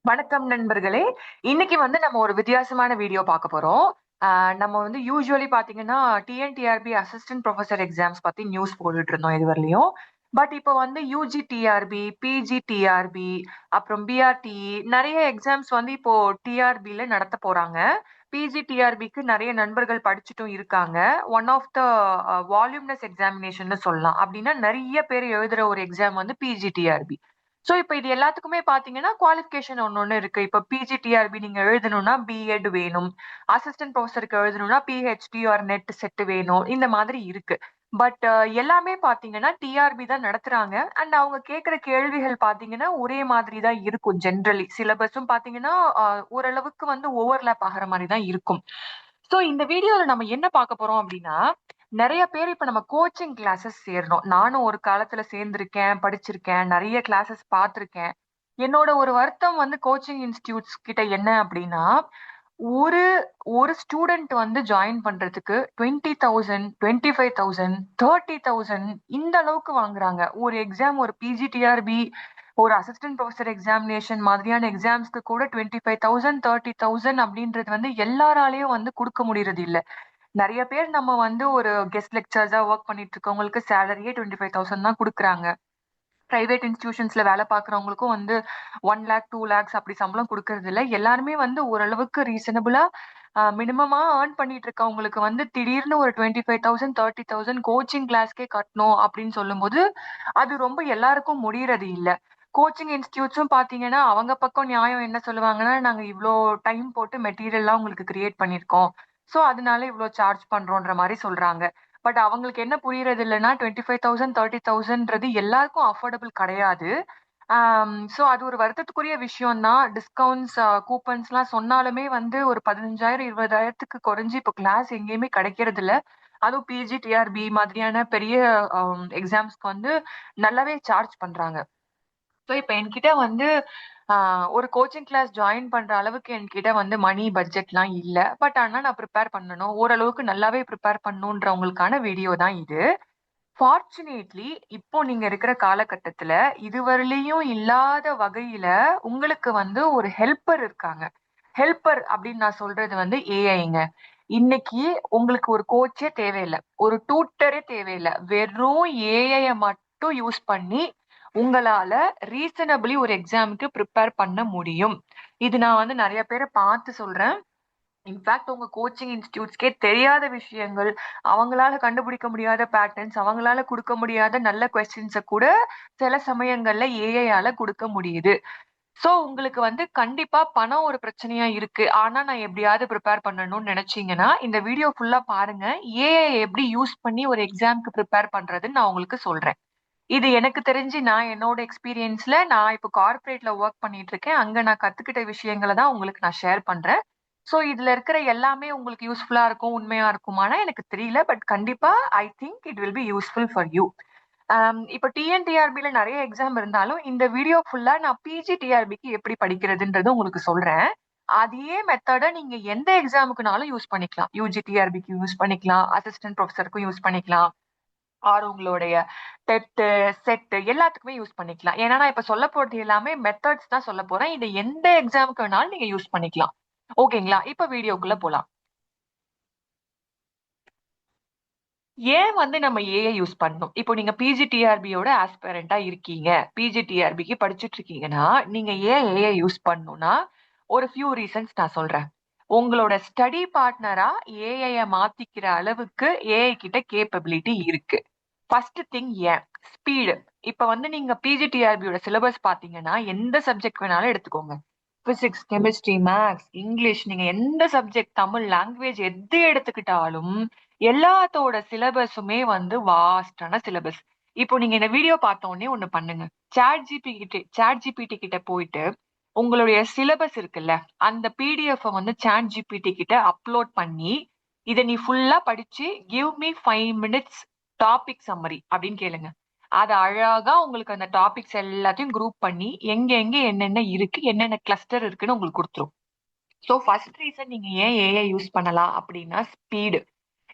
வணக்கம் நண்பர்களே. இன்னைக்கு நம்ம ஒரு வித்தியாசமான வீடியோ பார்க்க போறோம். நம்ம யூசுவலி பார்த்தீங்கன்னா, டிஎன்டிஆர்பி அசிஸ்டன்ட் புரொஃபசர் எக்ஸாம்ஸ் பத்தி நியூஸ் போட்டுட்டு இருந்தோம் இதுவரையிலும். பட் இப்போ யுஜி டிஆர்பி, பிஜி டிஆர்பி, அப்புறம் பிஆர்டிஇ நெறைய எக்ஸாம்ஸ் இப்போ டிஆர்பில நடத்த போறாங்க. பிஜி டிஆர்பிக்கு நெறைய நண்பர்கள் படிச்சுட்டும் இருக்காங்க. ஒன் ஆஃப் த வால்யூம்னஸ் எக்ஸாமினேஷன்னு சொல்லலாம். அப்படின்னா நெறைய பேர் எழுதுற ஒரு எக்ஸாம் பிஜி டிஆர்பி. சோ இப்ப இது எல்லாத்துக்குமே பாத்தீங்கன்னா குவாலிஃபிகேஷன் ஒண்ணு இருக்கு. இப்ப பிஜிடிஆர்பி நீங்க எழுதணும்னா பிஎட் வேணும். அசிஸ்டன்ட் ப்ரொஃபசருக்கு எழுதணும்னா பிஹெச்டி ஆர் நெட் செட் வேணும். இந்த மாதிரி இருக்கு. பட் எல்லாமே பாத்தீங்கன்னா டிஆர்பி தான் நடத்துறாங்க. அண்ட் அவங்க கேக்குற கேள்விகள் பாத்தீங்கன்னா ஒரே மாதிரி தான் இருக்கும் ஜென்ரலி. சிலபஸும் பாத்தீங்கன்னா ஓரளவுக்கு ஓவர்லேப் ஆகுற மாதிரி தான் இருக்கும். சோ இந்த வீடியோல நம்ம என்ன பார்க்க போறோம் அப்படின்னா, நெறைய பேர் இப்ப நம்ம கோச்சிங் கிளாஸஸ் சேரணும். நானும் ஒரு காலத்துல சேர்ந்திருக்கேன், படிச்சிருக்கேன். நெறைய கிளாஸஸ் பார்த்திருக்கேன். என்னோட ஒரு வருத்தம் கோச்சிங் இன்ஸ்டிடியூட்ஸ் கிட்ட என்ன அப்படின்னா, ஒரு ஒரு ஸ்டூடண்ட் ஜாயின் பண்றதுக்கு 20,000, 25,000, 30,000 இந்த அளவுக்கு வாங்குறாங்க. ஒரு எக்ஸாம் ஒரு பிஜிடிஆர்பி, ஒரு அசிஸ்டன்ட் ப்ரொஃபசர் எக்ஸாமினேஷன் மாதிரியான எக்ஸாம்ஸ்க்கு கூட 25,000, 30,000 அப்படின்றது எல்லாராலயும் குடுக்க முடியறது இல்ல. நெறைய பேர் நம்ம ஒரு கெஸ்ட் லெக்சர்ஸா வொர்க் பண்ணிட்டு இருக்கவங்களுக்கு சேலரியே 25,000 தான் குடுக்குறாங்க. பிரைவேட் இன்ஸ்டிடியூஷன்ஸ்ல வேலை பார்க்குறவங்களுக்கும் 1 லேக், 2 லேக்ஸ் அப்படி சம்பளம் குடுக்கறது இல்ல. எல்லாருமே ஓரளவுக்கு ரீசனபிளா மினிமமா ஏர்ன் பண்ணிட்டு இருக்கவங்களுக்கு திடீர்னு ஒரு 25,000, 30,000 கோச்சிங் கிளாஸ்க்கே கட்டணும் அப்படின்னு சொல்லும்போது, அது ரொம்ப எல்லாருக்கும் முடியறது இல்ல. கோச்சிங் இன்ஸ்டிடியூட்ஸும் பார்த்தீங்கன்னா, அவங்க பக்கம் நியாயம் என்ன சொல்லுவாங்கன்னா, நாங்க இவ்ளோ டைம் போட்டு மெட்டீரியல்லாம் உங்களுக்கு கிரியேட் பண்ணியிருக்கோம். சோ அதனால இவ்ளோ சார்ஜ் பண்றோம்ன்ற மாரி சொல்றாங்க. பட் அவங்களுக்கு என்ன புரியறது இல்லன்னா, 25,000, 30,000ன்றது எல்லாருக்கும் அஃபோர்டபிள் கிடையாது. சோ அது ஒரு வருத்தத்துக்குரிய விஷயம் தான். டிஸ்கவுண்ட்ஸ், கூப்பன்ஸ்லாம் சொன்னாலுமே ஒரு 15,000, 20,000க்கு குறைஞ்சு இப்போ கிளாஸ் எங்கேயுமே கிடைக்கிறது இல்ல. அதுவும் பிஜி, டிஆர்பி மாதிரியான பெரிய எக்ஸாம்ஸ்க்கு நல்லாவே சார்ஜ் பண்றாங்க. சோ இப்ப என்கிட்ட ஆ ஒரு கோச்சிங் கிளாஸ் ஜாயின் பண்ற அளவுக்கு என்கிட்ட மணி பட்ஜெட்லாம் இல்ல. பட் ஆனா நான் பிரிப்பேர் பண்ணணும். ஓரளவுக்கு நல்லாவே பிரிப்பேர் பண்ணணுன்றவங்களுக்கான வீடியோ தான் இது. ஃபார்ச்சுனேட்லி இப்போ நீங்க இருக்கிற காலகட்டத்துல இதுவரையிலயும் இல்லாத வகையில உங்களுக்கு ஒரு ஹெல்ப்பர் இருக்காங்க. ஹெல்ப்பர் அப்படின்னு நான் சொல்றது ஏஐங்க. இன்னைக்கு உங்களுக்கு ஒரு கோச்சே தேவையில்ல. ஒரு டியூட்டரே தேவையில்ல. வெறும் ஏஐய மட்டும் யூஸ் பண்ணி உங்களால ரீசனபிளி ஒரு எக்ஸாம்க்கு பிரிப்பேர் பண்ண முடியும். இது நான் நெறைய பேர பார்த்து சொல்றேன். இன்ஃபாக்ட் உங்க கோச்சிங் இன்ஸ்டிடியூட்ஸ்க்கே தெரியாத விஷயங்கள், அவங்களால கண்டுபிடிக்க முடியாத பேட்டர்ன்ஸ், அவங்களால குடுக்க முடியாத நல்ல கொஸ்டின்ஸ கூட சில சமயங்கள்ல ஏஐயால குடுக்க முடியுது. சோ உங்களுக்கு கண்டிப்பா பணம் ஒரு பிரச்சனையா இருக்கு. ஆனா நான் எப்படியாவது பிரிப்பேர் பண்ணணும்னு நினைச்சீங்கன்னா, இந்த வீடியோ ஃபுல்லா பாருங்க. ஏஐ எப்படி யூஸ் பண்ணி ஒரு எக்ஸாம்க்கு பிரிப்பேர் பண்றதுன்னு நான் உங்களுக்கு சொல்றேன். இது எனக்கு தெரிஞ்சு நான் என்னோட எக்ஸ்பீரியன்ஸ்ல நான் இப்போ கார்ப்பரேட்ல வொர்க் பண்ணிட்டு இருக்கேன். அங்க நான் கத்துக்கிட்ட விஷயங்கள தான் உங்களுக்கு நான் ஷேர் பண்றேன். சோ இதுல இருக்கிற எல்லாமே உங்களுக்கு யூஸ்ஃபுல்லா இருக்கும், உண்மையா இருக்குமானா எனக்கு தெரியல. பட் கண்டிப்பா I think it will be useful for you. இப்ப டிஎன்டிஆர்பில நெறைய எக்ஸாம் இருந்தாலும், இந்த வீடியோ ஃபுல்லா நான் பிஜிடிஆர்பிக்கு எப்படி படிக்கிறதுன்றது உங்களுக்கு சொல்றேன். அதே மெத்தட நீங்க எந்த எக்ஸாமுக்குனாலும் யூஸ் பண்ணிக்கலாம். யுஜி டிஆர்பிக்கு யூஸ் பண்ணிக்கலாம். அசிஸ்டன்ட் புரொஃபசருக்கும் யூஸ் பண்ணிக்கலாம். ஆர் உங்களுடைய டெட்டு, செட்டு எல்லாத்துக்குமே யூஸ் பண்ணிக்கலாம். ஏன்னா, நான் இப்ப சொல்லப் போறது எல்லாமே மெத்தட்ஸ் தான் சொல்லப் போறேன். இத எந்த எக்ஸாம்க்கு வேணாலும் நீங்க யூஸ் பண்ணிக்கலாம். ஓகேங்களா? இப்ப வீடியோக்குள்ள போலாம். ஏன் நம்ம ஏஐ யூஸ் பண்ணணும்? இப்போ நீங்க பிஜிடிஆர்பியோட ஆஸ்பிரண்டா இருக்கீங்க. பிஜிடிஆர்பிக்கு படிச்சுட்டு இருக்கீங்கன்னா, நீங்க ஏன் ஏஐ யூஸ் பண்ணணும்னா, ஒரு ஃபியூ ரீசன்ஸ் நான் சொல்றேன். உங்களோட ஸ்டடி பார்ட்னரா ஏஐய மாத்திக்கிற அளவுக்கு ஏஐ கிட்ட கேப்பபிலிட்டி இருக்கு. ஃபர்ஸ்ட் திங் ஏன்? ஸ்பீடு. இப்ப நீங்க பிஜிடிஆர்பியோட சிலபஸ் பாத்தீங்கன்னா, எந்த சப்ஜெக்ட் வேணாலும் எடுத்துக்கோங்க. பிசிக்ஸ், கெமிஸ்ட்ரி, மேத்ஸ், இங்கிலீஷ் நீங்க எந்த சப்ஜெக்ட் தமிழ் லாங்குவேஜ் எது எடுத்துக்கிட்டாலும் எல்லாத்தோட சிலபஸுமே வாஸ்டான சிலபஸ். இப்போ நீங்க இந்த வீடியோ பார்த்த உடனே ஒண்ணு பண்ணுங்க. சாட் ஜிபிடி கிட்ட போயிட்டு உங்களுடைய சிலபஸ் இருக்குல்ல, அந்த பிடிஎஃப் சாட் ஜிபிடி கிட்ட அப்லோட் பண்ணி, இத நீ ஃபுல்லா படிச்சு give me 5 minutes topic summary அப்படின்னு கேளுங்க. அது அழகா உங்களுக்கு அந்த டாபிக்ஸ் எல்லாத்தையும் குரூப் பண்ணி எங்க எங்க என்னென்ன இருக்கு, என்னென்ன கிளஸ்டர் இருக்குன்னு உங்களுக்கு கொடுத்துரும். சோ ஃபர்ஸ்ட் ரீசன் நீங்க ஏன் ஏஐ யூஸ் பண்ணலாம் அப்படின்னா ஸ்பீடு.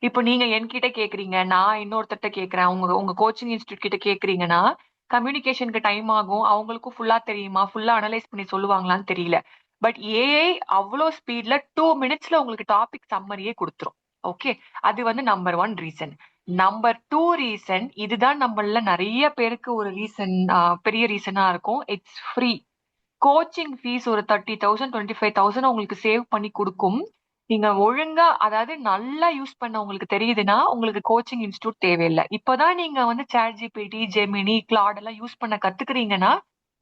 இப்போ நீங்க என்கிட்ட கேக்குறீங்க, நான் இன்னொருத்தர்ட்ட கேக்குறேன், உங்க உங்க கோச்சிங் இன்ஸ்டியூட் கிட்ட கேக்குறீங்கன்னா, கம்யூனிகேஷனுக்கு டைம் ஆகும். அவங்களுக்கும் ஃபுல்லா தெரியுமா, ஃபுல்லா அனலைஸ் பண்ணி சொல்லுவாங்களான்னு தெரியல. பட் ஏஐ அவ்வளோ ஸ்பீட்ல 2 மினிட்ஸ்ல உங்களுக்கு டாபிக் சம்மரியே கொடுத்துரும். ஓகே, அது வந்து number one reason. Number two reason, இதுதான் நம்மள நிறைய பேருக்கு ஒரு ரீசன், பெரிய ரீசனா இருக்கும். It's free. கோச்சிங் ஃபீஸ் ஒரு 30,000 25,000 உங்களுக்கு சேவ் பண்ணி கொடுக்கும். நீங்க ஒழுங்கா, அதாவது நல்லா யூஸ் பண்ண உங்களுக்கு தெரியுதுன்னா உங்களுக்கு கோச்சிங் இன்ஸ்டியூட் தேவையில்லை. இப்பதான் நீங்க வந்து சாட் ஜிபிடி, ஜெமினி, கிளாட் எல்லாம் யூஸ் பண்ண கத்துக்கிறீங்கன்னா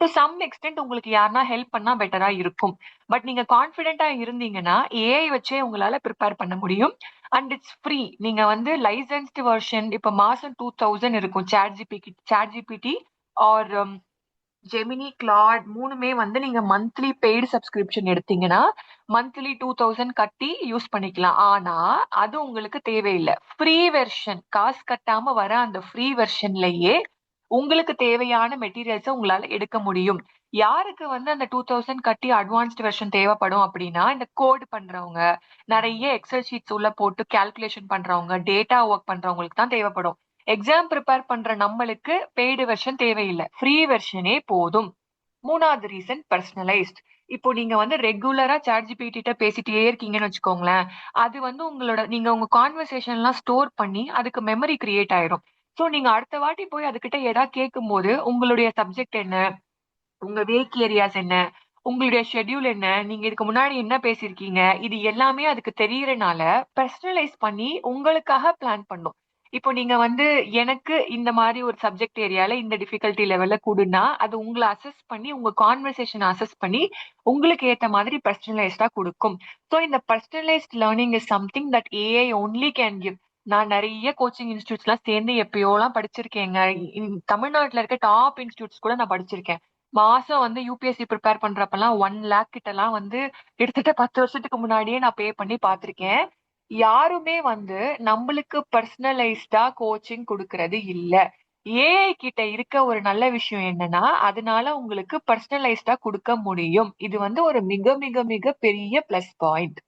டு சம் எக்ஸ்டென்ட் உங்களுக்கு யாருன்னா ஹெல்ப் பண்ணா பெட்டரா இருக்கும். பட் நீங்க கான்பிடென்டா இருந்தீங்கன்னா ஏஐ வச்சே உங்களால ப்ரிப்பேர் பண்ண முடியும். And it's free. நீங்க வந்து லைசன்ஸ்டு வெர்ஷன் இப்ப மாசம் 2,000 இருக்கும். Chat GPT or Gemini, Claude மூணுமே வந்து நீங்க மந்த்லி பெய்டு சப்ஸ்கிரிப்ஷன் எடுத்தீங்கன்னா மந்த்லி 2,000 கட்டி யூஸ் பண்ணிக்கலாம். ஆனா அது உங்களுக்கு தேவையில்லை. ஃப்ரீ வெர்ஷன், காசு கட்டாம வர அந்த ஃப்ரீ வெர்ஷன்லயே உங்களுக்கு தேவையான மெட்டீரியல்ஸை உங்களால எடுக்க முடியும். யாருக்கு வந்து அந்த 2,000 கட்டி அட்வான்ஸ்ட் வெர்ஷன் தேவைப்படும் அப்படின்னா, இந்த கோட் பண்றவங்க, நிறைய எக்ஸல் ஷீட்ஸ் உள்ள போட்டு கால்குலேஷன் பண்றவங்க, டேட்டா ஒர்க் பண்றவங்களுக்கு தான் தேவைப்படும். எக்ஸாம் ப்ரிப்பேர் பண்ற நம்மளுக்கு பெய்டு வெர்ஷன் தேவையில்லை, ஃப்ரீ வெர்ஷனே போதும். மூணாவது ரீசன், பர்சனலைஸ்ட். இப்போ நீங்க வந்து ரெகுலரா சாட் ஜிபிடி கிட்ட பேசிட்டே இருக்கீங்கன்னு வச்சுக்கோங்களேன், அது வந்து நீங்க உங்க கான்வர்சேஷன் எல்லாம் ஸ்டோர் பண்ணி அதுக்கு மெமரி கிரியேட் ஆயிரும். சோ நீங்க அடுத்த வாட்டி போய் அதுகிட்ட ஏதாவது கேட்கும் போது உங்களுடைய சப்ஜெக்ட் என்ன, உங்க வீக் ஏரியாஸ் என்ன, உங்களுடைய ஷெட்யூல் என்ன, நீங்க இதுக்கு முன்னாடி என்ன பேசியிருக்கீங்க, இது எல்லாமே அதுக்கு தெரியறனால பர்சனலைஸ் பண்ணி உங்களுக்காக பிளான் பண்ணும். இப்போ நீங்க வந்து எனக்கு இந்த மாதிரி ஒரு சப்ஜெக்ட் ஏரியால இந்த டிஃபிகல்ட்டி லெவல்ல கூடுனா அது உங்களை அசஸ் பண்ணி உங்க கான்வர்சேஷன் அசஸ் பண்ணி உங்களுக்கு ஏத்த மாதிரி பர்சனலைஸ்டா கொடுக்கும். ஸோ இந்த personalised learning is something that AI only can give. நான் நிறைய கோச்சிங் இன்ஸ்டியூட்ஸ் எல்லாம் சேர்ந்து எப்பயோலாம் படிச்சிருக்கேங்க. தமிழ்நாட்டுல இருக்க டாப் இன்ஸ்டியூட்ஸ் கூட நான் படிச்சிருக்கேன். மாசம் வந்து யூபிஎஸ்சி ப்ரிப்பேர் பண்றப்பெல்லாம் 1 lakh கிட்ட எல்லாம் வந்து கிட்டத்தட்ட 10 வருஷத்துக்கு முன்னாடியே நான் பே பண்ணி பார்த்திருக்கேன். யாருமே வந்து நம்மளுக்கு பர்சனலைஸ்டா கோச்சிங் கொடுக்கறது இல்ல. ஏஐ கிட்ட இருக்க ஒரு நல்ல விஷயம் என்னன்னா, அதனால உங்களுக்கு பர்சனலைஸ்டா கொடுக்க முடியும். இது வந்து ஒரு மிக மிக மிக பெரிய பிளஸ் பாயிண்ட்.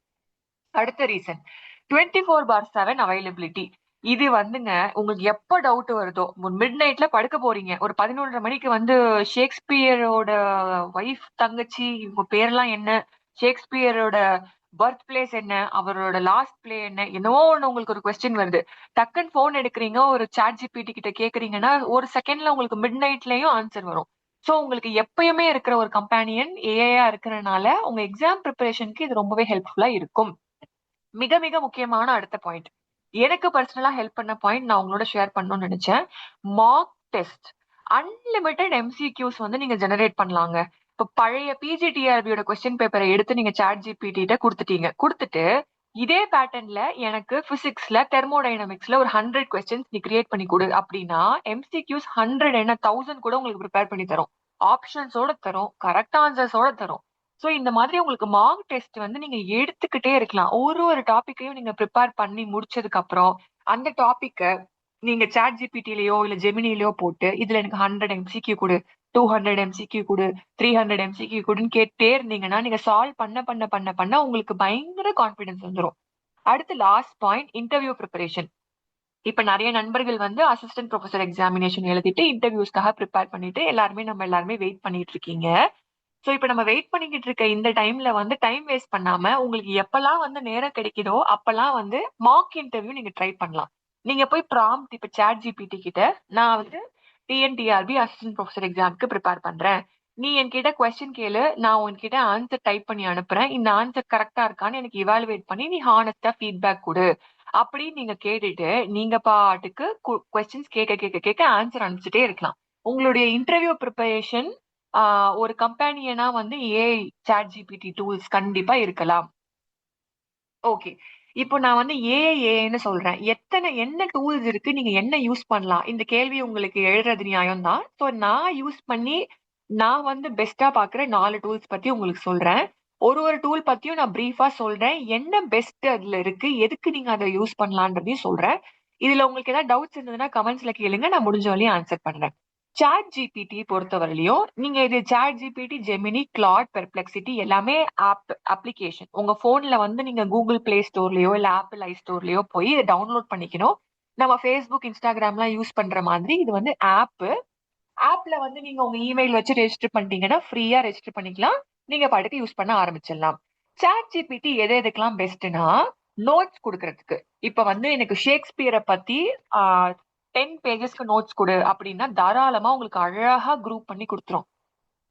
அடுத்த ரீசன், 24/7 அவைலபிலிட்டி. இது வந்துங்க, உங்களுக்கு எப்ப டவுட் வருதோ, மிட் நைட்ல படுக்க போறீங்க, ஒரு 11:30 மணிக்கு வந்து ஷேக்ஸ்பியரோட ஒய்ஃப், தங்கச்சி, இவங்க பேர்லாம் என்ன, ஷேக்ஸ்பியரோட பர்த் பிளேஸ் என்ன, அவரோட லாஸ்ட் பிளே என்ன, என்னவோ ஒண்ணு உங்களுக்கு ஒரு கொஸ்டின் வருது. டக்குன்னு போன் எடுக்கிறீங்க, ஒரு சாட் ஜிபிடி கிட்ட கேக்குறீங்கன்னா ஒரு செகண்ட்ல உங்களுக்கு மிட் நைட்லயும் ஆன்சர் வரும். சோ உங்களுக்கு எப்பயுமே இருக்கிற ஒரு கம்பேனியன் ஏஐயா இருக்கிறனால உங்க எக்ஸாம் ப்ரிப்பரேஷனுக்கு இது ரொம்பவே ஹெல்ப்ஃபுல்லா இருக்கும். மிக மிக முக்கியமான அடுத்த பாயிண்ட், எனக்கு பர்சனலா ஹெல்ப் பண்ண பாயிண்ட் நான் உங்களோட ஷேர் பண்ணணும்னு நினைச்சேன். Mark test. அன்லிமிட்டெட் எம்சிக்யூஸ் வந்து நீங்க ஜெனரேட் பண்ணலாங்க. இப்ப பழைய பிஜிடிஆர்பியோட கொஸ்டின் பேப்பரை எடுத்து நீங்க சாட் ஜிபிடி கொடுத்துட்டு இதே பேட்டர்ன்ல எனக்கு பிசிக்ஸ்ல, தெர்மோடைனமிக்ஸ்ல ஒரு 100 கொஸ்டின்ஸ் நீ கிரியேட் பண்ணி கொடு அப்படின்னா எம்சிக்யூஸ் 100 என்ன 1000 கூட உங்களுக்கு ப்ரிப்பேர் பண்ணி தரும். ஆப்ஷன்ஸோட தரும், கரெக்ட் ஆன்சர்ஸோட தரும். சோ இந்த மாதிரி உங்களுக்கு மார்க் டெஸ்ட் வந்து நீங்க எடுத்துக்கிட்டே இருக்கலாம். ஒரு டாபிக்கையும் நீங்க ப்ரிப்பேர் பண்ணி முடிச்சதுக்கு அப்புறம் அந்த டாபிக்க நீங்க சாட் ஜிபிடிலயோ இல்ல ஜெமினிலயோ போட்டு இதுல எனக்கு 100 எம்சிக்யூ கொடு, 200 எம்சிக்யூ கொடு, 300 எம்சிக்யூ கொடுன்னு கேட்டே இருந்தீங்கன்னா நீங்க சால்வ் பண்ண பண்ண பண்ண பண்ண உங்களுக்கு பயங்கர கான்பிடன்ஸ் வந்துடும். அடுத்து லாஸ்ட் பாயிண்ட், இன்டர்வியூ ப்ரிப்பரேஷன். இப்ப நிறைய நண்பர்கள் வந்து அசிஸ்டன்ட் ப்ரொஃபசர் எக்ஸாமினேஷன் எழுதிட்டு இன்டர்வியூஸ்க்காக ப்ரிப்பேர் பண்ணிட்டு எல்லாருமே வெயிட் பண்ணிட்டு இருக்கீங்க. சோ இப்ப நம்ம வெயிட் பண்ணிக்கிட்டு இருக்க இந்த டைம்ல வந்து டைம் வேஸ்ட் பண்ணாம உங்களுக்கு எப்பெல்லாம் வந்து நேரம் கிடைக்குதோ அப்பெல்லாம் வந்து மார்க் இன்டர்வியூ நீங்க ட்ரை பண்ணலாம். நீங்க போய் ப்ராம்ப்ட் இப்ப சாட் ஜிபிடி கிட்ட, நான் வந்து டிஎன்டிஆர்பி அசிஸ்டன்ட் ப்ரொஃபசர் எக்ஸாமுக்கு ப்ரிப்பேர் பண்றேன், நீ என்கிட்ட கொஸ்டின் கேளு, நான் உன்கிட்ட ஆன்சர் டைப் பண்ணி அனுப்புறேன், இந்த ஆன்சர் கரெக்டா இருக்கான்னு எனக்கு இவாலுவேட் பண்ணி நீ ஹானஸ்டா ஃபீட்பேக் கொடு அப்படின்னு நீங்க கேட்டுட்டு நீங்க பாட்டுக்கு கொஸ்டின்ஸ் கேட்க கேட்க கேட்க ஆன்சர் அனுப்பிச்சுட்டே இருக்கலாம். உங்களுடைய இன்டர்வியூ ப்ரிப்பரேஷன் ஒரு கம்பெனியனா வந்து ஏஐ, சாட் ஜிபிடி டூல்ஸ் கண்டிப்பா இருக்கலாம். ஓகே, இப்போ நான் வந்து ஏஐன்னு சொல்றேன். என்ன டூல்ஸ் இருக்கு, நீங்க என்ன யூஸ் பண்ணலாம், இந்த கேள்வி உங்களுக்கு எழுறது நியாயம் தான். ஸோ நான் யூஸ் பண்ணி நான் வந்து பெஸ்டா பாக்குற 4 டூல்ஸ் பத்தி உங்களுக்கு சொல்றேன். ஒரு டூல் பத்தியும் நான் பிரீஃபா சொல்றேன், என்ன பெஸ்ட் அதுல இருக்கு, எதுக்கு நீங்க அதை யூஸ் பண்ணலான்றதையும் சொல்றேன். இதுல உங்களுக்கு ஏதாவது டவுட்ஸ் இருந்ததுன்னா கமெண்ட்ஸ்ல கேளுங்க, நான் முடிஞ்ச வரையும் ஆன்சர் பண்றேன். சாட் ஜிபிடி பொறுத்தவரையிலையும் நீங்க இது chat GPT, Gemini, Claude, perplexity எல்லாமே அப்ளிகேஷன். உங்க போன்ல வந்து நீங்க கூகுள் பிளே ஸ்டோர்லயோ இல்ல ஆப்பிள் ஐ ஸ்டோர்லயோ போய் இதை டவுன்லோட் பண்ணிக்கணும். நம்ம ஃபேஸ்புக், இன்ஸ்டாகிராம்லாம் யூஸ் பண்ற மாதிரி இது வந்து ஆப். ஆப்ல வந்து நீங்க உங்க இமெயில் வச்சு ரெஜிஸ்டர் பண்ணிட்டீங்கன்னா ஃப்ரீயா ரெஜிஸ்டர் பண்ணிக்கலாம். நீங்க பாட்டுக்கு யூஸ் பண்ண ஆரம்பிச்சிடலாம். சாட் ஜிபிடி எது எதுக்கெல்லாம் பெஸ்ட்னா நோட்ஸ் கொடுக்கறதுக்கு. இப்ப வந்து எனக்கு ஷேக்ஸ்பியரை பத்தி 10 பேஜஸ்க்கு நோட்ஸ் கொடு அப்படின்னா தாராளமா உங்களுக்கு அழகா குரூப் பண்ணி கொடுத்துரும்.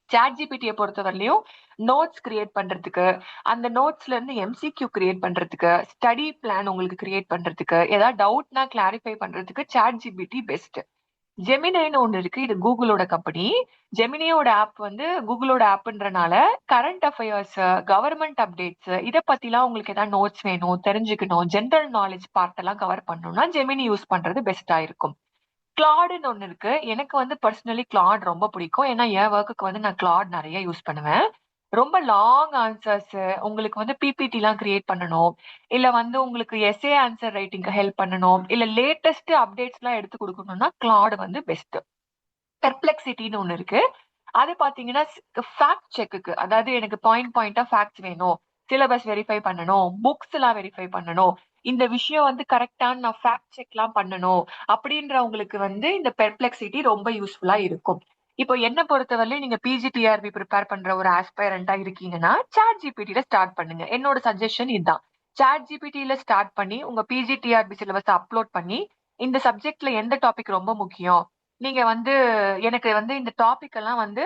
சாட் ஜிபிடியை பொறுத்தவரையிலையும் நோட்ஸ் கிரியேட் பண்றதுக்கு, அந்த நோட்ஸ்ல இருந்து எம்சிக்யூ கிரியேட் பண்றதுக்கு, ஸ்டடி பிளான் உங்களுக்கு கிரியேட் பண்றதுக்கு, ஏதாவது டவுட்னா கிளாரிஃபை பண்றதுக்கு சாட் ஜிபிடி பெஸ்ட். ஜெமினின்னு ஒண்ணு இருக்கு. இது கூகுளோட கம்பெனி. ஜெமினியோட ஆப் வந்து கூகுளோட ஆப்ன்றனால கரண்ட் அஃபேர்ஸ், கவர்மெண்ட் அப்டேட்ஸ் இத பத்திலாம் உங்களுக்கு ஏதாவது நோட்ஸ் வேணும், தெரிஞ்சுக்கணும், ஜெனரல் நாலேஜ் பார்ட் எல்லாம் கவர் பண்ணணும்னா ஜெமினி யூஸ் பண்றது பெஸ்டா இருக்கும். கிளாடுன்னு ஒண்ணு இருக்கு. எனக்கு வந்து பர்சனலி கிளாட் ரொம்ப பிடிக்கும். ஏன்னா என் ஒர்க்குக்கு வந்து நான் கிளாட் நிறைய யூஸ் பண்ணுவேன். ரொம்ப லாங் ஆன்சர்ஸ், உங்களுக்கு வந்து பிபிடி எல்லாம் கிரியேட் பண்ணணும், இல்ல வந்து உங்களுக்கு எஸ்ஏ ஆன்சர் ரைட்டிங்க்கு ஹெல்ப் பண்ணணும், இல்ல லேட்டஸ்ட் அப்டேட்ஸ் எல்லாம் எடுத்து கொடுக்கணும்னா கிளாட் வந்து பெஸ்ட். பெர்ப்ளெக்சிட்டின்னு ஒண்ணு இருக்கு. அது பாத்தீங்கன்னா ஃபேக்ட் செக்குக்கு, அதாவது எனக்கு பாயிண்ட் பாயிண்டா ஃபேக்ட்ஸ் வேணும், சிலபஸ் வெரிஃபை பண்ணணும், புக்ஸ் எல்லாம் வெரிஃபை பண்ணணும், இந்த விஷயம் வந்து கரெக்டான நான் ஃபேக்ட் செக் எல்லாம் பண்ணணும் அப்படின்றவங்களுக்கு வந்து இந்த பெர்ப்ளெக்சிட்டி ரொம்ப யூஸ்ஃபுல்லா இருக்கும். இப்போ என்ன பொறுத்தவரையிலும் நீங்க பிஜிடிஆர்பி ப்ரிப்பேர் பண்ற ஒரு ஆஸ்பைரண்டா இருக்கீங்கன்னா சாட் ஜிபிடில ஸ்டார்ட் பண்ணுங்க. என்னோட சஜஷன் இதுதான். சாட் ஜிபிடில ஸ்டார்ட் பண்ணி உங்க பிஜிடிஆர்பி சிலபஸ் அப்லோட் பண்ணி இந்த சப்ஜெக்ட்ல எந்த டாபிக் ரொம்ப முக்கியம், நீங்க வந்து எனக்கு வந்து இந்த டாபிக் எல்லாம் வந்து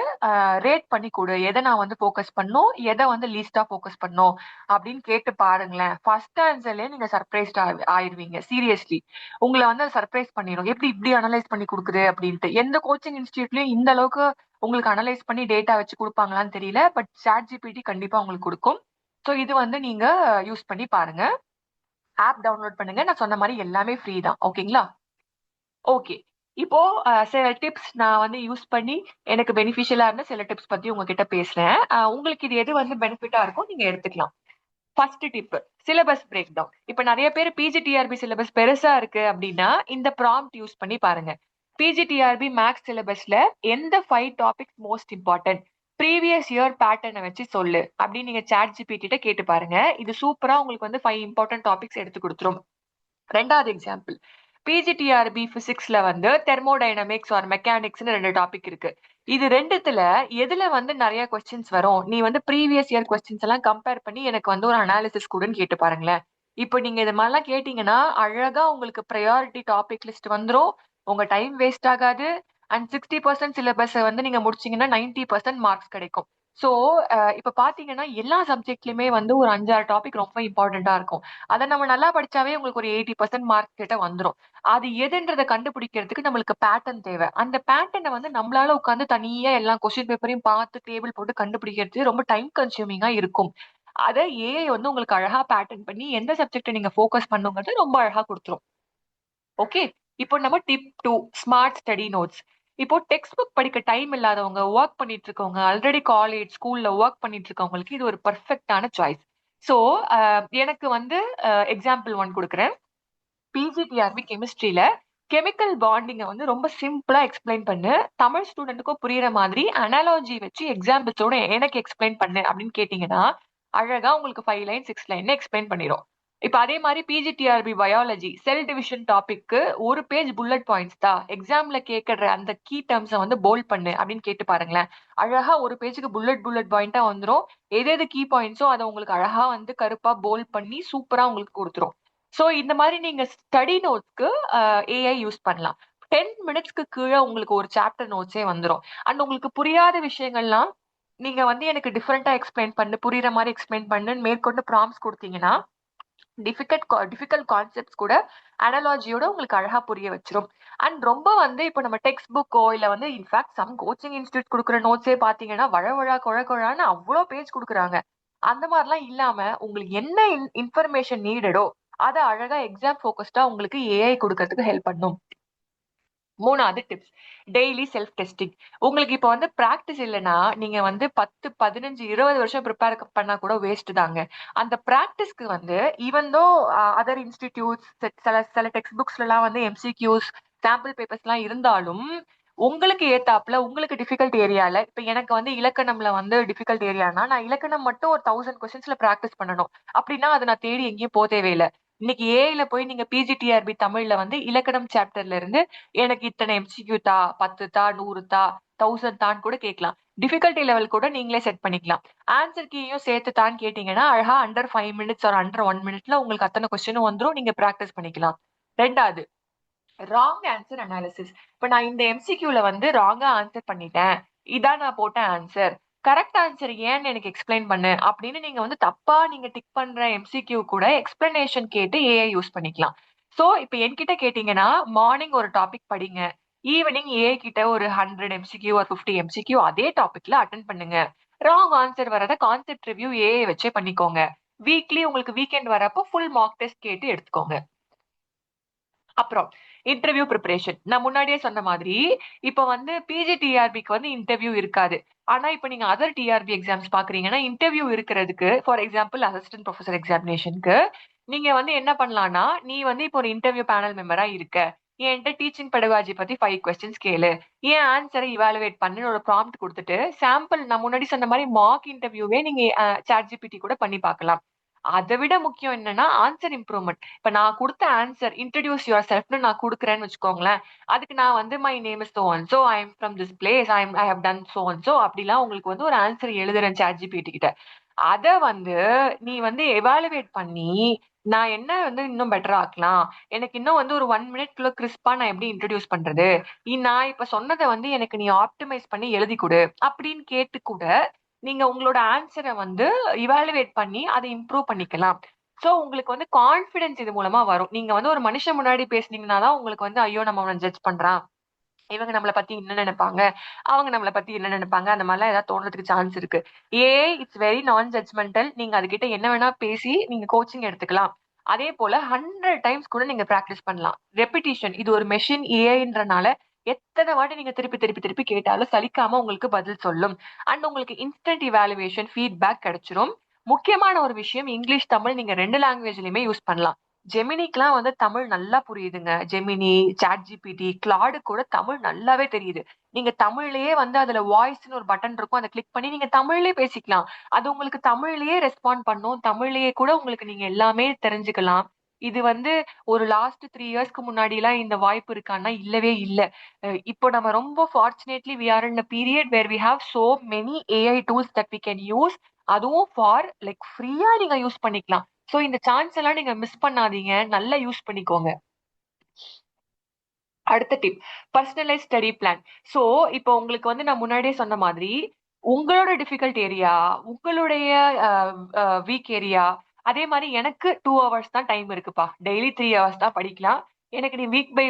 ரேட் பண்ணி கொடு, எதை நான் வந்து ஃபோக்கஸ் பண்ணும், எதை வந்து லீஸ்டா ஃபோக்கஸ் பண்ணும் அப்படின்னு கேட்டு பாருங்களேன். ஃபர்ஸ்ட் ஆன்சர்லயே நீங்க சர்ப்ரைஸ்ட் ஆயிருவீங்க. சீரியஸ்லி உங்களை வந்து சர்ப்ரைஸ் பண்ணிடும். எப்படி இப்படி அனலைஸ் பண்ணி கொடுக்குது அப்படின்ட்டு. எந்த கோச்சிங் இன்ஸ்டியூட்லயும் இந்த அளவுக்கு உங்களுக்கு அனலைஸ் பண்ணி டேட்டா வச்சு கொடுப்பாங்களான்னு தெரியல. பட் சாட் ஜிபிடி கண்டிப்பா உங்களுக்கு கொடுக்கும். ஸோ இது வந்து நீங்க யூஸ் பண்ணி பாருங்க. ஆப் டவுன்லோட் பண்ணுங்க. நான் சொன்ன மாதிரி எல்லாமே ஃப்ரீ தான். ஓகேங்களா? ஓகே. இப்போ சில டிப்ஸ் நான் வந்து யூஸ் பண்ணி எனக்கு பெனிஃபிஷியலா இருந்த சில டிப்ஸ் பத்தி உங்ககிட்ட பேசுறேன். உங்களுக்கு இது எது வந்து பெனிஃபிட்டா இருக்கும் நீங்க எடுத்துக்கலாம். First tip, syllabus break down. இப்ப நிறைய பேர் பிஜிடிஆர்பி சிலபஸ் பெருசா இருக்கு அப்படின்னா இந்த ப்ராம்ப்ட் யூஸ் பண்ணி பாருங்க. பிஜிடிஆர்பி மேக்ஸ் சிலபஸ்ல எந்த 5 topics most important, previous year பேட்டர்னை வச்சு சொல்லு அப்படின்னு நீங்க சாட் ஜிபிடி கேட்டு பாருங்க. இது சூப்பரா உங்களுக்கு வந்து 5 இம்பார்ட்டன்ட் டாபிக்ஸ் எடுத்து கொடுத்துரும். ரெண்டாவது எக்ஸாம்பிள், பிஜிடிஆர்பி பிசிக்ஸ்ல வந்து தெர்மோடைனமிக்ஸ் ஆர் மெக்கானிக்ஸ்னு 2 டாபிக் இருக்கு. இது ரெண்டுத்துல எதுல வந்து நிறைய கொஸ்டின்ஸ் வரும், நீ வந்து ப்ரீவியஸ் இயர் கொஸ்டின்ஸ் எல்லாம் கம்பேர் பண்ணி எனக்கு வந்து ஒரு அனாலிசிஸ் கூடன்னு கேட்டு பாருங்களேன். இப்போ நீங்க இது மாதிரிலாம் கேட்டீங்கன்னா அழகா உங்களுக்கு ப்ரையாரிட்டி டாபிக் லிஸ்ட் வந்துரும். உங்க டைம் வேஸ்ட் ஆகாது. அண்ட் 60% சிலபஸ் வந்து நீங்க முடிச்சீங்கன்னா 90% மார்க்ஸ் கிடைக்கும். சோ இப்ப பாத்தீங்கன்னா எல்லா சப்ஜெக்ட்லயுமே வந்து ஒரு 5-6 டாபிக் ரொம்ப இம்பார்ட்டண்டா இருக்கும். அதை நம்ம நல்லா படிச்சாவே உங்களுக்கு ஒரு 80% மார்க் கிட்ட வந்துரும். அது எதுன்றத கண்டுபிடிக்கிறதுக்கு நம்மளுக்கு பேட்டர்ன் தேவை. அந்த பேட்டர்னை வந்து நம்மளால உட்காந்து தனியா எல்லா கொஸ்டின் பேப்பரையும் பார்த்து டேபிள் போட்டு கண்டுபிடிக்கிறது ரொம்ப டைம் கன்சியூமிங்கா இருக்கும். அதை ஏஐ வந்து உங்களுக்கு அழகா பேட்டர்ன் பண்ணி எந்த சப்ஜெக்ட் நீங்க ஃபோக்கஸ் பண்ணுங்கிறது ரொம்ப அழகா கொடுத்துரும். ஓகே. இப்போ நம்ம டிப் 2, ஸ்மார்ட் ஸ்டடி நோட்ஸ். இப்போ டெக்ஸ்ட் புக் படிக்க டைம் இல்லாதவங்க, ஒர்க் பண்ணிட்டு இருக்கவங்க, ஆல்ரெடி காலேஜ் ஸ்கூல்ல ஒர்க் பண்ணிட்டு இருக்கவங்களுக்கு இது ஒரு பர்ஃபெக்டான சாய்ஸ். சோ எனக்கு வந்து எக்ஸாம்பிள் ஒன் கொடுக்குறேன். பிஜிடிஆர்பி கெமிஸ்ட்ரியில கெமிக்கல் பாண்டிங்க வந்து ரொம்ப சிம்பிளா எக்ஸ்பிளைன் பண்ணு, தமிழ் ஸ்டூடெண்ட்டுக்கும் புரியுற மாதிரி அனாலஜி வச்சு எக்ஸாம்பிள்ஸோட எனக்கு எக்ஸ்பிளைன் பண்ணு அப்படின்னு கேட்டீங்கன்னா அழகா உங்களுக்கு 5 லைன் 6 லைன் எக்ஸ்பிளைன் பண்ணிடும். இப்ப அதே மாதிரி பிஜிடிஆர்பி பயாலஜி செல் டிவிஷன் டாபிக்கு ஒரு பேஜ் புல்லட் பாயிண்ட்ஸ் தான், எக்ஸாம்ல கேட்கற அந்த கீ டேர்ம்ஸ் வந்து போல்ட் பண்ணு அப்படின்னு கேட்டு பாருங்களேன். அழகா ஒரு பேஜுக்கு புல்லட் பாயிண்டா வந்துரும். எது எது கீ பாயிண்ட்ஸோ அதை உங்களுக்கு அழகா வந்து கருப்பா போல்ட் பண்ணி சூப்பரா உங்களுக்கு கொடுத்துரும். சோ இந்த மாதிரி நீங்க ஸ்டடி நோட்ஸ்க்கு ஏஐ யூஸ் பண்ணலாம். 10 மினிட்ஸ்க்கு கீழே உங்களுக்கு ஒரு சாப்டர் நோட்ஸே வந்துரும். அண்ட் உங்களுக்கு புரியாத விஷயங்கள்லாம் நீங்க வந்து எனக்கு டிஃபரெண்டா எக்ஸ்பிளைன் பண்ணு, புரியுற மாதிரி எக்ஸ்பிளைன் பண்ணுன்னு மேற்கொண்டு ப்ராம்ப்ட்ஸ் கொடுத்தீங்கன்னா டிஃபிகல்ட் கான்செப்ட்ஸ் கூட அனாலஜியோட உங்களுக்கு அழகா புரிய வச்சிரும். அண்ட் ரொம்ப வந்து இப்போ நம்ம டெக்ஸ்ட் புக்கோ இல்ல வந்து இன்ஃபேக்ட் சம் கோச்சிங் இன்ஸ்டியூட் கொடுக்குற நோட்ஸே பாத்தீங்கன்னா வழவழா குழன்னு அவ்வளோ பேஜ் கொடுக்குறாங்க. அந்த மாதிரிலாம் இல்லாம உங்களுக்கு என்ன இன்ஃபர்மேஷன் நீடடோ அதை அழகா எக்ஸாம் ஃபோக்கஸ்டா உங்களுக்கு ஏஐ கொடுக்கறதுக்கு ஹெல்ப் பண்ணும். மூணாவது டிப்ஸ், டெய்லி செல்ஃப் டெஸ்டிங். உங்களுக்கு இப்போ வந்து பிராக்டிஸ் இல்லைன்னா நீங்க வந்து 10, 15, 20 வருஷம் ப்ரிப்பேர் பண்ணா கூட வேஸ்ட் தாங்க. அந்த பிராக்டிஸ்க்கு வந்து ஈவன் தோ அதர் இன்ஸ்டிடியூட்ஸ் சில சில டெக்ஸ்ட் புக்ஸ்ல எல்லாம் வந்து எம்சிக்யூஸ் சாம்பிள் பேப்பர்ஸ் எல்லாம் இருந்தாலும் உங்களுக்கு ஏத்தாப்புல உங்களுக்கு டிஃபிகல்ட் ஏரியால, இப்ப எனக்கு வந்து இலக்கணம்ல வந்து டிஃபிகல்ட் ஏரியானா நான் இலக்கணம் மட்டும் ஒரு 1000 கொஸ்டின்ஸ்ல பிராக்டிஸ் பண்ணணும் அப்படின்னா அதை நான் தேடி எங்கேயும் போக தேவையில்லை. இன்னைக்கு ஏஐல போய் நீங்க பிஜிடிஆர்பி தமிழ்ல வந்து இலக்கணம் சாப்டர்ல இருந்து எனக்கு இத்தனை எம்சிக்யூ தா, 10 தா, 100 தா, 1000 தான் கூட கேட்கலாம். டிஃபிகல்ட்டி லெவல் கூட நீங்களே செட் பண்ணிக்கலாம். ஆன்சர் கீயும் சேர்த்து தான் கேட்டீங்கன்னா அழகா அண்டர் 5 மினிட்ஸ் ஒரு அண்டர் 1 மினிட்ல உங்களுக்கு அத்தனை கொஸ்டினும் வந்துரும். நீங்க பிராக்டிஸ் பண்ணிக்கலாம். ரெண்டாவது, ராங் ஆன்சர் அனாலிசிஸ். இப்ப நான் இந்த எம்சிக்யூல வந்து ராங்கா ஆன்சர் பண்ணிட்டேன், இதான் நான் போட்ட ஆன்சர், கரெக்ட் ஆன்சர் ஏன்னு எனக்கு எக்ஸ்பிளைன் பண்ணு அப்படின்னு நீங்க வந்து தப்பா நீங்க டிக் பண்ற எம்சிக்யூ கூட எக்ஸ்பிளனேஷன் கேட்டு ஏஐ யூஸ் பண்ணிக்கலாம். சோ இப்ப என்கிட்ட கேட்டீங்கன்னா மார்னிங் ஒரு டாபிக் படிங்க, ஈவினிங் ஏஐ கிட்ட ஒரு 100 எம்சிக்யூ ஒரு 50 எம்சிக்யூ அதே டாபிக்ல அட்டன் பண்ணுங்க. ராங் ஆன்சர் வரத கான்செப்ட் ரிவ்யூ ஏஐ வச்சே பண்ணிக்கோங்க. வீக்லி உங்களுக்கு வீக்கெண்ட் வரப்போ ஃபுல் மார்க் டெஸ்ட் கேட்டு எடுத்துக்கோங்க. அப்புறம் இன்டர்வியூ ப்ரிப்பரேஷன். நான் முன்னாடியே சொன்ன மாதிரி இப்ப வந்து பிஜி டிஆர்பிக்கு வந்து இன்டர்வியூ இருக்காது. ஆனா இப்ப நீங்க அதர் டிஆர்பி எக்ஸாம்ஸ் பாக்குறீங்கன்னா இன்டர்வியூ இருக்கிறதுக்கு, ஃபார் எக்ஸாம்பிள் அசிஸ்டன்ட் ப்ரொஃபசர் எக்ஸாமினேஷனுக்கு நீங்க வந்து என்ன பண்ணலாம்னா, நீ வந்து இப்போ ஒரு இன்டர்வியூ பேனல் மெம்பரா இருக்க, என்கிட்ட டீச்சிங் பெடகாஜி பத்தி 5 கொஸ்டின்ஸ் கேளு, என் ஆன்சரை இவாலுவேட் பண்ணு ஒரு ப்ராம்ப்ட் கொடுத்துட்டு சாம்பிள் நான் முன்னாடி சொன்ன மாதிரி மார்க் இன்டர்வியூவே நீங்க சாட் ஜிபிடி கூட பண்ணி பார்க்கலாம். அதை விட முக்கியம் என்னன்னா ஆன்சர் இம்ப்ரூவ்மெண்ட். இப்ப நான் கொடுத்த ஆன்சர் இன்ட்ரடியூஸ் யுவர் செல்ஃப்னு நான் கொடுக்குறேன்னு வச்சுக்கோங்களேன், அதுக்கு நான் வந்து my name is so and so, I am from this place, I have done so and so அப்படிலாம் உங்களுக்கு வந்து ஒரு ஆன்சர் எழுதுறேன் சாட் ஜிபிடி கிட்ட. அத வந்து நீ வந்து எவாலுவேட் பண்ணி நான் என்ன வந்து இன்னும் பெட்டரா ஆக்கலாம், எனக்கு இன்னும் வந்து ஒரு 1 மினிட்குள்ள கிறிஸ்பா நான் எப்படி இன்ட்ரடியூஸ் பண்றது, நான் இப்ப சொன்னதை வந்து எனக்கு நீ ஆப்டிமைஸ் பண்ணி எழுதி கொடு அப்படின்னு கேட்டு கூட நீங்க உங்களோட ஆன்சரை வந்து இவாலுவேட் பண்ணி அதை இம்ப்ரூவ் பண்ணிக்கலாம். சோ உங்களுக்கு வந்து கான்பிடன்ஸ் இது மூலமா வரும். நீங்க வந்து ஒரு மனுஷன் முன்னாடி பேசுனீங்கன்னா தான் உங்களுக்கு வந்து ஐயோ நம்ம அவனை ஜட்ஜ் பண்றான், இவங்க நம்மளை பத்தி என்ன நினைப்பாங்க, அவங்க நம்மளை பத்தி என்ன நினைப்பாங்க, அந்த மாதிரிலாம் ஏதாவது தோன்றதுக்கு சான்ஸ் இருக்கு. இட்ஸ் வெரி நான் ஜட்ஜ்மெண்டல். நீங்க அதுகிட்ட என்ன வேணா பேசி நீங்க கோச்சிங் எடுத்துக்கலாம். அதே போல 100 டைம்ஸ் கூட நீங்க பிராக்டிஸ் பண்ணலாம். ரெப்பிட்டிஷன், இது ஒரு மெஷின் ஏஐன்றனால எத்தனை வாட்டி நீங்க திருப்பி திருப்பி திருப்பி கேட்டாலும் சலிக்காம உங்களுக்கு பதில் சொல்லும். அண்ட் உங்களுக்கு இன்ஸ்டன்ட் இவாலுவேஷன் ஃபீட்பேக் கிடைச்சிரும். முக்கியமான ஒரு விஷயம், இங்கிலீஷ் தமிழ் நீங்க 2 லாங்குவேஜ்லயுமே யூஸ் பண்ணலாம். ஜெமினிக்குலாம் வந்து தமிழ் நல்லா புரியுதுங்க. ஜெமினி, சாட் ஜிபிடி, கிளாடு கூட தமிழ் நல்லாவே தெரியுது. நீங்க தமிழ்லயே வந்து அதுல வாய்ஸ்ன்னு ஒரு பட்டன் இருக்கும், அதை கிளிக் பண்ணி நீங்க தமிழ்லயே பேசிக்கலாம். அது உங்களுக்கு தமிழ்லயே ரெஸ்பாண்ட் பண்ணும். தமிழ்லயே கூட உங்களுக்கு நீங்க எல்லாமே தெரிஞ்சுக்கலாம். இது வந்து ஒரு லாஸ்ட் 3 இயர்ஸ்க்கு முன்னாடி எல்லாம் இந்த வாய்ப்பு இருக்கான்னா இல்லவே இல்ல. இப்போ நம்ம ரொம்ப fortunately we are in a period where we have so many AI tools that we can use. அதுவும் ஃபார் லைக் ஃப்ரீயா நீங்க யூஸ் பண்ணிக்கலாம். சோ இந்த சான்ஸ் எல்லாம் நீங்க மிஸ் பண்ணாதீங்க, நல்லா யூஸ் பண்ணிக்கோங்க. அடுத்த tip, personalise study plan. So இப்போ உங்களுக்கு வந்து நான் முன்னாடியே சொன்ன மாதிரி உங்களோட டிஃபிகல்ட் ஏரியா, உங்களுடைய வீக் ஏரியா, அதே மாதிரி எனக்கு 2 ஹவர்ஸ் தான் டைம் இருக்குப்பா, டெய்லி 3 ஹவர்ஸ் தான் படிக்கலாம், எனக்கு நீ week by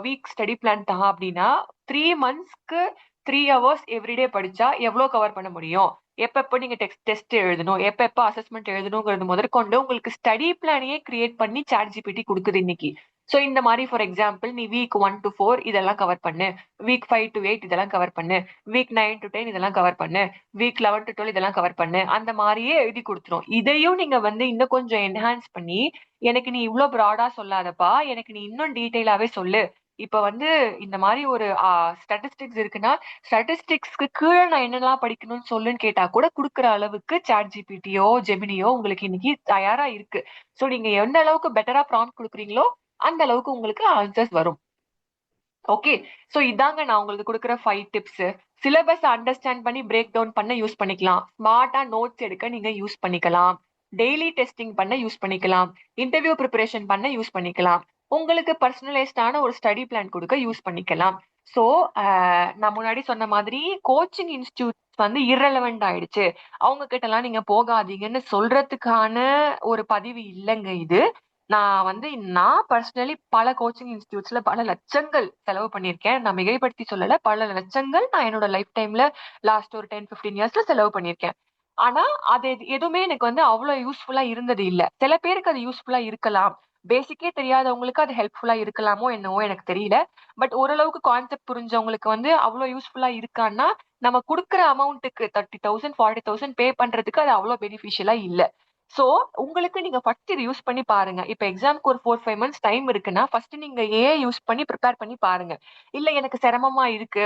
week study plan தான் அப்படின்னா 3 மந்த்ஸ்க்கு 3 ஹவர்ஸ் எவ்ரிடே படிச்சா எவ்வளவு கவர் பண்ண முடியும், எப்பப்ப நீங்க டெஸ்ட் எழுதணும், எப்ப அசஸ்மெண்ட் எழுதணுங்கிறது முதற்கொண்டு உங்களுக்கு ஸ்டடி பிளானையே கிரியேட் பண்ணி சாட் ஜிபிடி கொடுக்குது இன்னைக்கு. சோ இந்த மாதிரி ஃபார் எக்ஸாம்பிள் நீ வீக் 1 to 4 இதெல்லாம் கவர் பண்ணு, வீக் 5 to 8 இதெல்லாம் கவர் பண்ணு, வீக் 9 to 10 இதெல்லாம் கவர் பண்ணு, வீக் 11 to 12 இதெல்லாம் கவர் பண்ணு, அந்த மாதிரியே எழுதி கொடுத்துரும். இதையும் நீங்க வந்து இன்னும் கொஞ்சம் என்ஹான்ஸ் பண்ணி எனக்கு நீ இவ்வளவு ப்ராடா சொல்லாதப்பா, எனக்கு நீ இன்னும் டீட்டெயிலாவே சொல்லு. இப்ப வந்து இந்த மாதிரி ஒரு ஸ்டாட்டிஸ்டிக்ஸ் இருக்குன்னா ஸ்டாட்டிஸ்டிக்ஸ்க்கு கீழே நான் என்னெல்லாம் படிக்கணும்னு சொல்லுன்னு கேட்டா கூட குடுக்குற அளவுக்கு சாட் ஜிபிடியோ ஜெமினியோ உங்களுக்கு இன்னைக்கு தயாரா இருக்கு. சோ நீங்க எந்த அளவுக்கு பெட்டரா ப்ராம்ப்ட் கொடுக்குறீங்களோ அந்த அளவுக்கு உங்களுக்கு ஆன்சர்ஸ் வரும். ஓகே, சோ இதாங்க நான் உங்களுக்கு கொடுக்குற 5 டிப்ஸ். சிலபஸ் அண்டர்ஸ்டாண்ட் பண்ணி பிரேக் டவுன் பண்ண யூஸ் பண்ணிக்கலாம், ஸ்மார்ட்டா நோட்ஸ் எடுக்க நீங்க யூஸ் பண்ணிக்கலாம், டெய்லி டெஸ்டிங் பண்ண யூஸ் பண்ணிக்கலாம், இன்டர்வியூ ப்ரிப்பரேஷன் பண்ண யூஸ் பண்ணிக்கலாம், உங்களுக்கு பர்சனலைஸ்டான ஒரு ஸ்டடி பிளான் கொடுக்க யூஸ் பண்ணிக்கலாம். சோ நான் முன்னாடி சொன்ன மாதிரி கோச்சிங் இன்ஸ்டிடியூட் வந்து இரலவெண்ட் ஆயிடுச்சு, அவங்க கிட்ட எல்லாம் நீங்க போகாதீங்கன்னு சொல்றதுக்கான ஒரு பதிவு இல்லைங்க இது. நான் வந்து நான் பர்சனலி பல கோச்சிங் இன்ஸ்டிடியூட்ஸ்ல பல லட்சங்கள் செலவு பண்ணியிருக்கேன். நான் மிகைப்படுத்தி சொல்லல, பல லட்சங்கள் நான் என்னோட லைஃப் டைம்ல லாஸ்ட் ஒரு 10-15 இயர்ஸ்ல செலவு பண்ணியிருக்கேன். ஆனா அது எதுவுமே எனக்கு வந்து அவ்வளவு யூஸ்ஃபுல்லா இருந்தது இல்ல. சில பேருக்கு அது யூஸ்ஃபுல்லா இருக்கலாம், பேசிக்கே தெரியாதவங்களுக்கு அது ஹெல்ப்ஃபுல்லா இருக்கலாமோ என்னவோ எனக்கு தெரியல. பட் ஓரளவுக்கு கான்செப்ட் புரிஞ்சவங்களுக்கு வந்து அவ்வளவு யூஸ்ஃபுல்லா இருக்கான்னா நம்ம குடுக்குற அமௌண்ட்டுக்கு 30,000 40,000 பே பண்றதுக்கு அது அவ்வளவு பெனிஃபிஷியலா இல்ல. சோ உங்களுக்கு நீங்க ஃபர்ஸ்ட் இது யூஸ் பண்ணி பாருங்க. இப்ப எக்ஸாம்க்கு ஒரு 4-5 மந்த்ஸ் டைம் இருக்குன்னா ஃபர்ஸ்ட் நீங்க ஏஐ யூஸ் பண்ணி ப்ரிப்பேர் பண்ணி பாருங்க. இல்ல எனக்கு சிரமமா இருக்கு,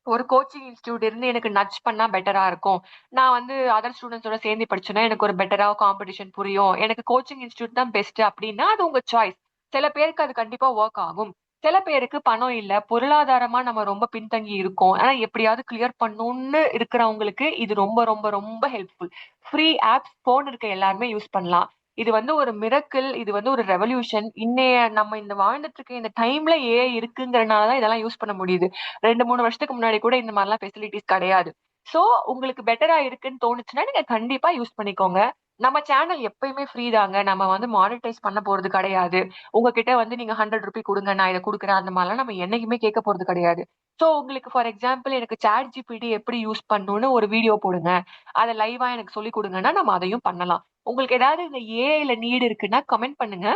ஒரு கோச்சிங் இன்ஸ்டிடியூட் இருந்து எனக்கு நட்ச் பண்ணா பெட்டரா இருக்கும். நான் வந்து அதர் ஸ்டூடண்ட்ஸோட சேர்ந்து படிச்சேன்னா எனக்கு ஒரு பெட்டரா காம்படிஷன் புரியும். எனக்கு கோச்சிங் இன்ஸ்டிடியூட் தான் பெஸ்ட் அப்படின்னா அது உங்க சாய்ஸ். சில பேருக்கு அது கண்டிப்பா ஒர்க் ஆகும். சில பேருக்கு பணம் இல்ல, பொருளாதாரமா நம்ம ரொம்ப பின்தங்கி இருக்கோம். ஆனா எப்படியாவது கிளியர் பண்ணணும்னு இருக்கிறவங்களுக்கு இது ரொம்ப ரொம்ப ரொம்ப ஹெல்ப்ஃபுல். ஃப்ரீ ஆப்ஸ் போன் இருக்க எல்லாருமே யூஸ் பண்ணலாம். இது வந்து ஒரு மிரக்கிள். இது வந்து ஒரு ரெவல்யூஷன். இன்னைய நம்ம இந்த வாழ்ந்துட்டு இருக்க இந்த டைம்ல ஏஐ இருக்குங்கிறனால தான் இதெல்லாம் யூஸ் பண்ண முடியுது. 2, 3 வருஷத்துக்கு முன்னாடி கூட இந்த மாரிலாம் ஃபெசிலிட்டீஸ் கிடையாது. சோ, உங்களுக்கு பெட்டரா இருக்குன்னு தோணுச்சுன்னா, நீங்க கண்டிப்பா யூஸ் பண்ணிக்கோங்க. நம்ம சேனல் எப்பயுமே ஃப்ரீ தாங்க. நம்ம வந்து மானிட்டைஸ் பண்ண போறது கிடையாது. உங்ககிட்ட வந்து நீங்க ₹100 குடுங்க, நான் இத குடுக்குறேன். அந்த மாரிலாம் நம்ம என்னைக்குமே கேட்க போறது கிடையாது. சோ, உங்களுக்கு ஃபார் எக்ஸாம்பிள் எனக்கு ChatGPT எப்படி யூஸ் பண்ணணும்னு ஒரு வீடியோ போடுங்க. அத லைவா எனக்கு சொல்லிக் குடுங்கன்னா, நம்ம அதையும் பண்ணலாம். உங்களுக்கு ஏதாவது இந்த ஏஐல நீட் இருக்குன்னா கமெண்ட் பண்ணுங்க.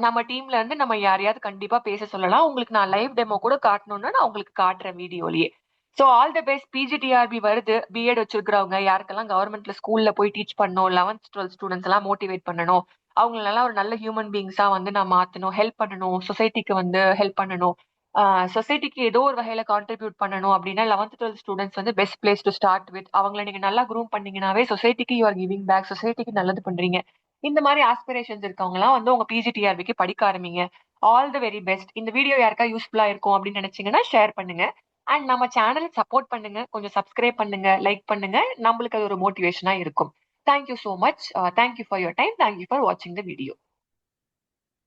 நம்ம டீம்ல இருந்து நம்ம யாரையாவது கண்டிப்பா பேச சொல்லலாம். உங்களுக்கு நான் லைவ் டெமோ கூட காட்டணும்னா, நான் உங்களுக்கு காட்டுறேன் வீடியோலயே. So all the best. PGTRB வருது. பிஎட் வச்சிருக்கிறவங்க யாருக்கெல்லாம் கவர்மெண்ட்ல ஸ்கூல்ல போய் டீச் பண்ணணும். 11த், 12த் ஸ்டூடண்ட்ஸ் எல்லாம் மோட்டிவேட் பண்ணணும். அவங்கள எல்லாம் ஒரு நல்ல ஹியூமன் பீயிங்ஸா வந்து நான் மாத்தணும். ஹெல்ப் பண்ணணும். சொசைட்டிக்கு வந்து ஹெல்ப் பண்ணணும். சொசைட்டிக்கு ஏதோ ஒரு வகையில கான்ட்ரிபியூட் பண்ணணும் அப்படின்னா 11த், 12த் ஸ்டூடண்ட்ஸ் வந்து best place to start with. அவங்கள நீங்க நல்லா குரூம் பண்ணீங்கன்னாவே சொசைட்டிக்கு யூ ஆர் கிவிங் பேக். சொசைட்டிக்கு நல்லது பண்றீங்க. இந்த மாதிரி ஆஸ்பிரேஷன்ஸ் இருக்கவங்கலாம் வந்து உங்க பிஜிடிஆர்பிக்கு படிக்க ஆரம்பிங்க. All the very best. இந்த வீடியோ யாருக்கா யூஸ்ஃபுல்லா இருக்கும் அப்படின்னு நினைச்சீங்கன்னா ஷேர் பண்ணுங்க. அண்ட் நம்ம சேனல் சப்போர்ட் பண்ணுங்க. கொஞ்சம் சப்ஸ்கிரைப் பண்ணுங்க, லைக் பண்ணுங்க. நம்மளுக்கு அது ஒரு மோட்டிவேஷனா இருக்கும். Thank you so much. Thank you for your time. Thank you for வாட்சிங் த வீடியோ.